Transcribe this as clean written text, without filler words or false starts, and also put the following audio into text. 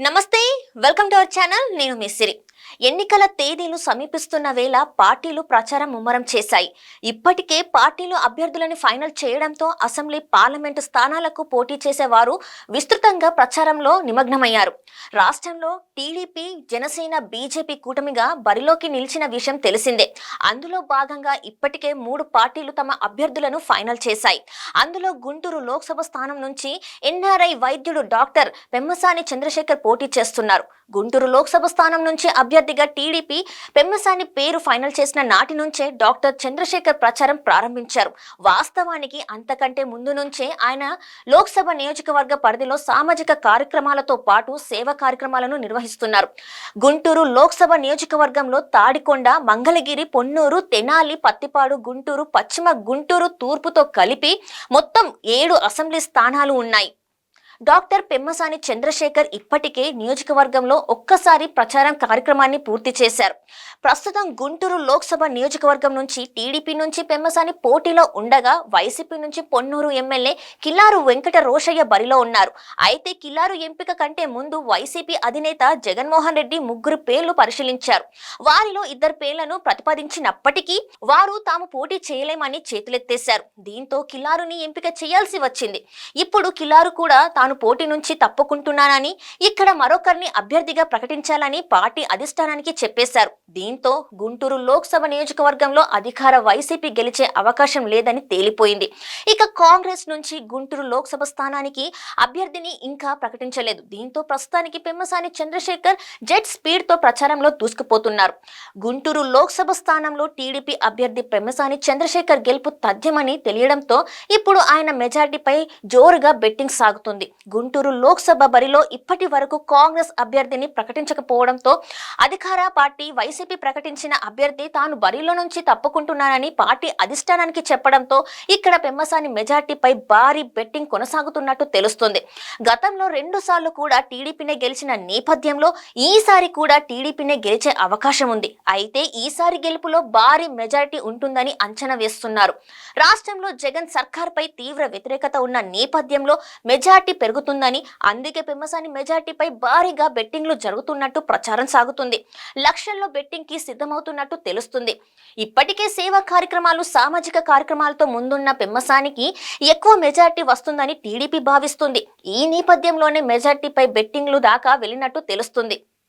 నమస్తే, welcome to our channel. నేను మిస్సిరి. ఎన్నికల తేదీలు సమీపిస్తున్న వేళ పార్టీలు ప్రచారం ముమ్మరం చేశాయి. ఇప్పటికే పార్టీలు అభ్యర్థులను ఫైనల్ చేయడంతో అసెంబ్లీ, పార్లమెంటు స్థానాలకు పోటీ చేసేవారు విస్తృతంగా ప్రచారంలో నిమగ్నమయ్యారు. రాష్ట్రంలో టీడీపీ, జనసేన, బీజేపీ కూటమిగా బరిలోకి నిలిచిన విషయం తెలిసిందే. అందులో భాగంగా ఇప్పటికే 3 పార్టీలు తమ అభ్యర్థులను ఫైనల్ చేశాయి. అందులో గుంటూరు లోక్సభ స్థానం నుంచి ఎన్ఆర్ఐ వైద్యుడు డాక్టర్ పెమ్మసాని చంద్రశేఖర్ పోటీ చేస్తున్నారు. గుంటూరు లోక్సభ స్థానం నుంచి అభ్యర్థిగా టీడీపీ పెమ్మసాని పేరు ఫైనల్ చేసిన నాటి నుంచే డాక్టర్ చంద్రశేఖర్ ప్రచారం ప్రారంభించారు. వాస్తవానికి అంతకంటే ముందు నుంచే ఆయన లోక్సభ నియోజకవర్గ పరిధిలో సామాజిక కార్యక్రమాలతో పాటు సేవా కార్యక్రమాలను నిర్వహిస్తున్నారు. గుంటూరు లోక్సభ నియోజకవర్గంలో తాడికొండ, మంగళగిరి, పొన్నూరు, తెనాలి, పత్తిపాడు, గుంటూరు, పశ్చిమ గుంటూరు, తూర్పుతో కలిపి మొత్తం 7 అసెంబ్లీ స్థానాలు ఉన్నాయి. డాక్టర్ పెమ్మసాని చంద్రశేఖర్ ఇప్పటికే నియోజకవర్గంలో ఒక్కసారి ప్రచారం కార్యక్రమాన్ని పూర్తి చేశారు. ప్రస్తుతం గుంటూరు లోక్సభ నియోజకవర్గం నుంచి టీడీపీ నుంచి పెమ్మసాని పోటీలో ఉండగా వైసీపీ నుంచి పొన్నూరు ఎమ్మెల్యే కిల్లారు వెంకట రోషయ్య బరిలో ఉన్నారు. అయితే కిల్లారు ఎంపిక కంటే ముందు వైసీపీ అధినేత జగన్మోహన్ రెడ్డి 3 పేర్లు పరిశీలించారు. వారిలో 2 పేర్లను ప్రతిపాదించినప్పటికీ వారు తాము పోటీ చేయలేమని చేతులెత్తేశారు. దీంతో కిల్లారుని ఎంపిక చేయాల్సి వచ్చింది. ఇప్పుడు కిల్లారు కూడా తాను పోటీ నుంచి తప్పుకుంటున్నానని, ఇక్కడ మరొకరిని అభ్యర్థిగా ప్రకటించాలని పార్టీ అధిష్టానానికి చెప్పేశారు. దీంతో గుంటూరు లోక్సభ నియోజకవర్గంలో అధికార వైసీపీ గెలిచే అవకాశం లేదని తేలిపోయింది. ఇక కాంగ్రెస్ నుంచి గుంటూరు లోక్సభ స్థానానికి అభ్యర్థిని ఇంకా ప్రకటించలేదు. దీంతో ప్రస్తుతానికి పెమ్మసాని చంద్రశేఖర్ జెట్ స్పీడ్ తో ప్రచారంలో దూసుకుపోతున్నారు. గుంటూరు లోక్సభ స్థానంలో టీడీపీ అభ్యర్థి పెమ్మసాని చంద్రశేఖర్ గెలుపు తథ్యమని తెలియడంతో ఇప్పుడు ఆయన మెజార్టీపై జోరుగా బెట్టింగ్ సాగుతుంది. గుంటూరు లోక్సభ బరిలో ఇప్పటి వరకు కాంగ్రెస్ అభ్యర్థిని ప్రకటించకపోవడంతో అధికార పార్టీ వైసీపీ ప్రకటించిన అభ్యర్థి తాను బరిలో నుంచి తప్పుకుంటున్నానని పార్టీ అధిష్టానానికి చెప్పడంతో ఇక్కడ పెమ్మసాని మెజార్టీపై భారీ బెట్టింగ్ కొనసాగుతున్నట్టు తెలుస్తుంది. గతంలో 2 సార్లు కూడా టీడీపీనే గెలిచిన నేపథ్యంలో ఈసారి కూడా టీడీపీనే గెలిచే అవకాశం ఉంది. అయితే ఈసారి గెలుపులో భారీ మెజారిటీ ఉంటుందని అంచనా వేస్తున్నారు. రాష్ట్రంలో జగన్ సర్కార్పై తీవ్ర వ్యతిరేకత ఉన్న నేపథ్యంలో మెజార్టీ పెరుగుతుందని, అందుకే పెమ్మసాని మెజార్టీపై భారీగా బెట్టింగ్లు జరుగుతున్నట్టు ప్రచారం సాగుతుంది. లక్షల్లో బెట్టింగ్ కి సిద్ధమవుతున్నట్టు తెలుస్తుంది. ఇప్పటికే సేవా కార్యక్రమాలు, సామాజిక కార్యక్రమాలతో ముందున్న పెమ్మసానికి ఎక్కువ మెజార్టీ వస్తుందని టీడీపీ భావిస్తుంది. ఈ నేపథ్యంలోనే మెజార్టీపై బెట్టింగ్లు దాకా వెళ్ళినట్టు తెలుస్తుంది.